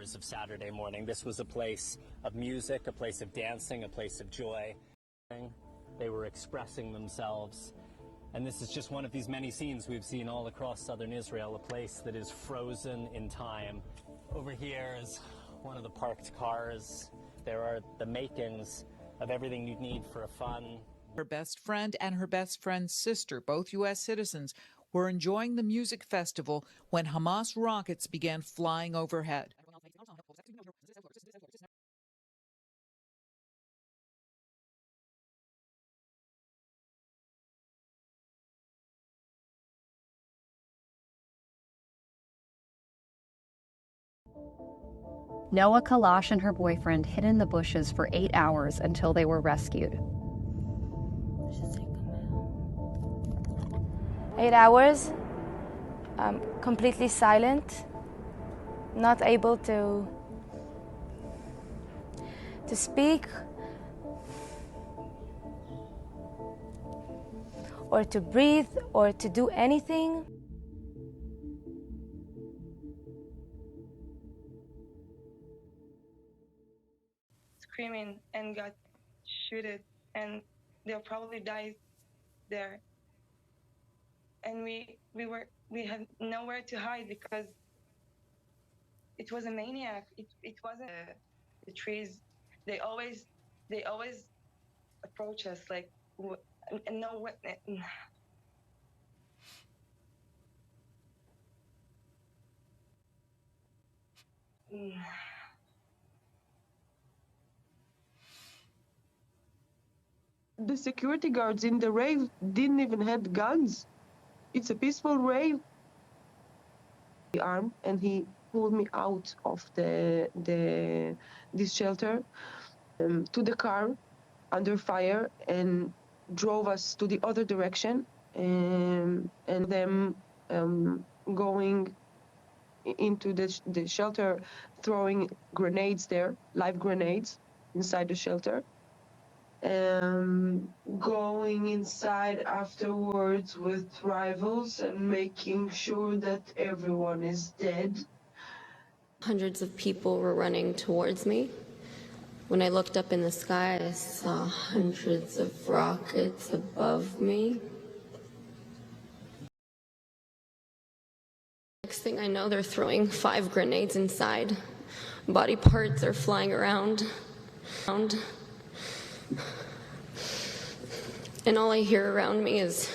hours of Saturday morning. This was a place of music, a place of dancing, a place of joy. They were expressing themselves. And this is just one of these many scenes we've seen all across southern Israel, a place that is frozen in time. Over here is one of the parked cars. There are the makings of everything you'd need for a fun. Her best friend and her best friend's sister, both U.S. citizens, were enjoying the music festival when Hamas rockets began flying overhead. Noah Kalash and her boyfriend hid in the bushes for 8 hours until they were rescued. 8 hours, completely silent, not able to speak or to breathe or to do anything. Screaming and got shooted, and they'll probably die there. And we had nowhere to hide because it was a maniac. It wasn't the trees. They always approach us like no what. The security guards in the rave didn't even have guns. It's a peaceful rave. Arm, and he pulled me out of this shelter to the car under fire and drove us to the other direction, and them going into the shelter, throwing grenades there, live grenades inside the shelter. Going inside afterwards with rifles and making sure that everyone is dead. Hundreds of people were running towards me. When I looked up in the sky, I saw hundreds of rockets above me. Next thing I know, they're throwing 5 grenades inside. Body parts are flying around. And all I hear around me is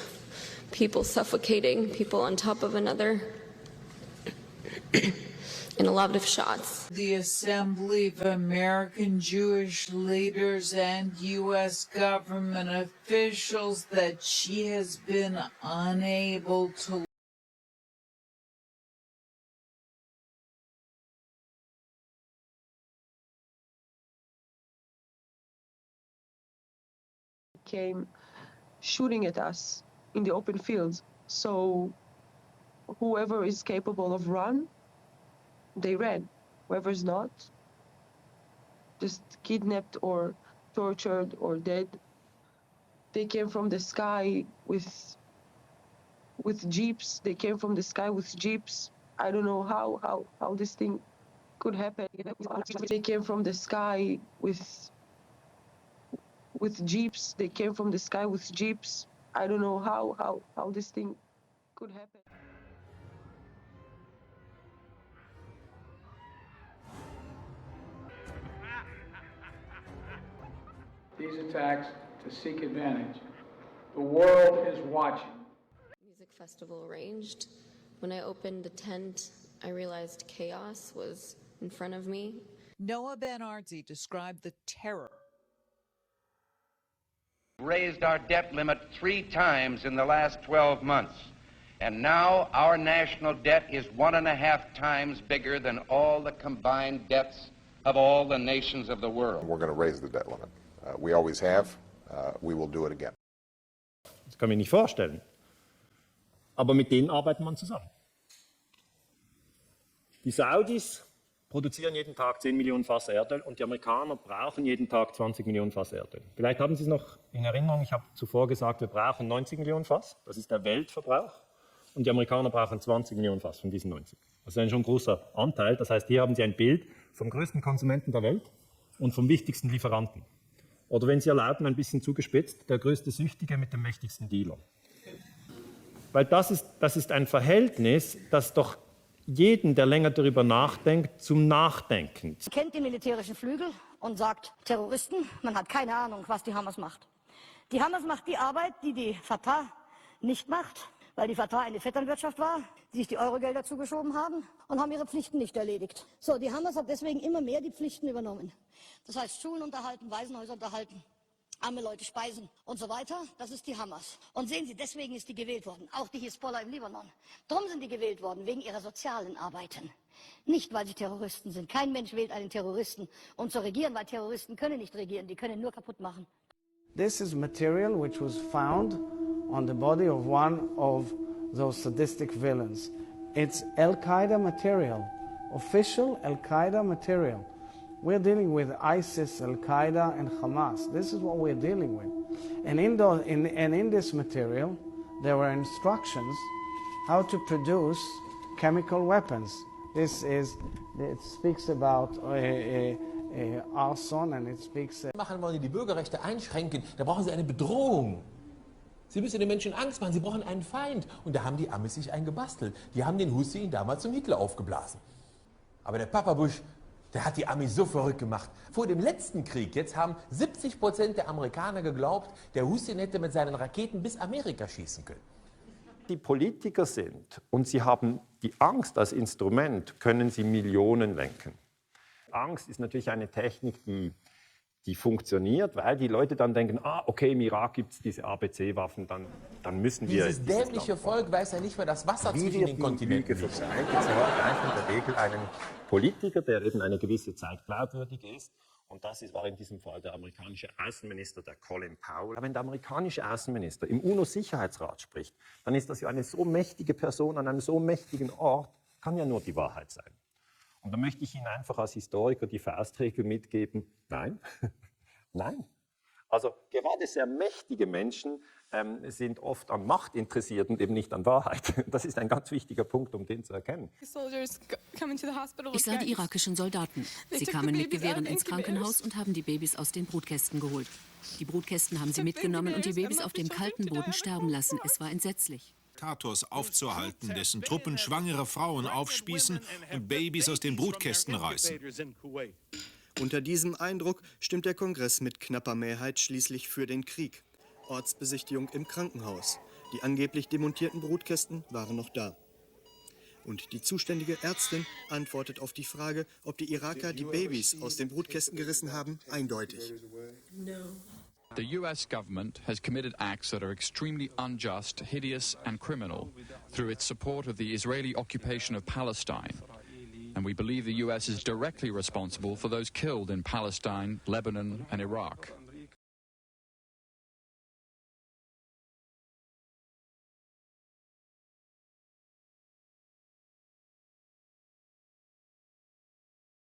people suffocating, people on top of another, and a lot of shots. The Assembly of American Jewish Leaders and U.S. government officials that she has been unable to came shooting at us in the open fields. So whoever is capable of run, they ran. Whoever's not, just kidnapped or tortured or dead. They came from the sky with jeeps. They came from the sky with jeeps. I don't know how this thing could happen. They came from the sky with jeeps. They came from the sky with jeeps. I don't know how this thing could happen. These attacks to seek advantage. The world is watching. Music festival arranged. When I opened the tent, I realized chaos was in front of me. Noah Ben-Arzi described the terror. Raised our debt limit 3 times in the last 12 months. And now our national debt is 1.5 times bigger than all the combined debts of all the nations of the world. We're going to raise the debt limit. We always have. We will do it again. Das kann man nicht vorstellen. Aber mit denen arbeitet man zusammen. Die Saudis produzieren jeden Tag 10 Millionen Fass Erdöl und die Amerikaner brauchen jeden Tag 20 Millionen Fass Erdöl. Vielleicht haben Sie es noch in Erinnerung, ich habe zuvor gesagt, wir brauchen 90 Millionen Fass. Das ist der Weltverbrauch. Und die Amerikaner brauchen 20 Millionen Fass von diesen 90. Das ist ein schon großer Anteil. Das heißt, hier haben Sie ein Bild vom größten Konsumenten der Welt und vom wichtigsten Lieferanten. Oder wenn Sie erlauben, ein bisschen zugespitzt, der größte Süchtige mit dem mächtigsten Dealer. Weil das ist ein Verhältnis, das doch jeden, der länger darüber nachdenkt, zum Nachdenken. Man kennt den militärischen Flügel und sagt Terroristen, man hat keine Ahnung, was die Hamas macht. Die Hamas macht die Arbeit, die die Fatah nicht macht, weil die Fatah eine Vetternwirtschaft war, die sich die Eurogelder zugeschoben haben und haben ihre Pflichten nicht erledigt. So, die Hamas hat deswegen immer mehr die Pflichten übernommen. Das heißt, Schulen unterhalten, Waisenhäuser unterhalten, arme Leute speisen und so weiter. Das ist die Hamas. Und sehen Sie, deswegen ist die gewählt worden, auch die Hisbollah im Libanon. Darum sind die gewählt worden, wegen ihrer sozialen Arbeiten. Nicht, weil sie Terroristen sind. Kein Mensch wählt einen Terroristen, um zu regieren, weil Terroristen können nicht regieren, die können nur kaputt machen. This is material which was found on the body of one of those sadistic villains. It's Al-Qaeda material, official Al-Qaeda material. We're dealing with ISIS, Al-Qaeda, and Hamas. This is what we're dealing with. And in this material, there were instructions how to produce chemical weapons. It speaks about arson, and it speaks... Machen wollen, die Bürgerrechte einschränken, da brauchen sie eine Bedrohung. Sie müssen den Menschen Angst machen, sie brauchen einen Feind. Und da haben die Amis sich einen gebastelt. Die haben den Hussein damals zum Hitler aufgeblasen. Aber der Papa Bush, der hat die Amis so verrückt gemacht. Vor dem letzten Krieg, jetzt haben 70% der Amerikaner geglaubt, der Hussein hätte mit seinen Raketen bis Amerika schießen können. Die Politiker sind und sie haben die Angst als Instrument, können sie Millionen lenken. Angst ist natürlich eine Technik, die funktioniert, weil die Leute dann denken, okay, im Irak gibt es diese ABC-Waffen, dann müssen wir... Dieses dämliche Volk weiß ja nicht mehr das Wasser zwischen den Kontinenten. Jetzt haben in der Regel einen Politiker, der eben eine gewisse Zeit glaubwürdig ist. Und das war in diesem Fall der amerikanische Außenminister, der Colin Powell. Aber wenn der amerikanische Außenminister im UNO-Sicherheitsrat spricht, dann ist das ja eine so mächtige Person an einem so mächtigen Ort, kann ja nur die Wahrheit sein. Und da möchte ich Ihnen einfach als Historiker die Faustregel mitgeben, nein, nein. Also gerade sehr mächtige Menschen sind oft an Macht interessiert und eben nicht an Wahrheit. Das ist ein ganz wichtiger Punkt, um den zu erkennen. Ich sah die irakischen Soldaten. Sie kamen mit Gewehren ins Krankenhaus und haben die Babys aus den Brutkästen geholt. Die Brutkästen haben sie mitgenommen und die Babys auf dem kalten Boden sterben lassen. Es war entsetzlich. Diktators aufzuhalten, dessen Truppen schwangere Frauen aufspießen und Babys aus den Brutkästen reißen. Unter diesem Eindruck stimmt der Kongress mit knapper Mehrheit schließlich für den Krieg. Ortsbesichtigung im Krankenhaus. Die angeblich demontierten Brutkästen waren noch da. Und die zuständige Ärztin antwortet auf die Frage, ob die Iraker die Babys aus den Brutkästen gerissen haben, eindeutig. The US government has committed acts that are extremely unjust, hideous and criminal through its support of the Israeli occupation of Palestine. And we believe the US is directly responsible for those killed in Palestine, Lebanon and Iraq.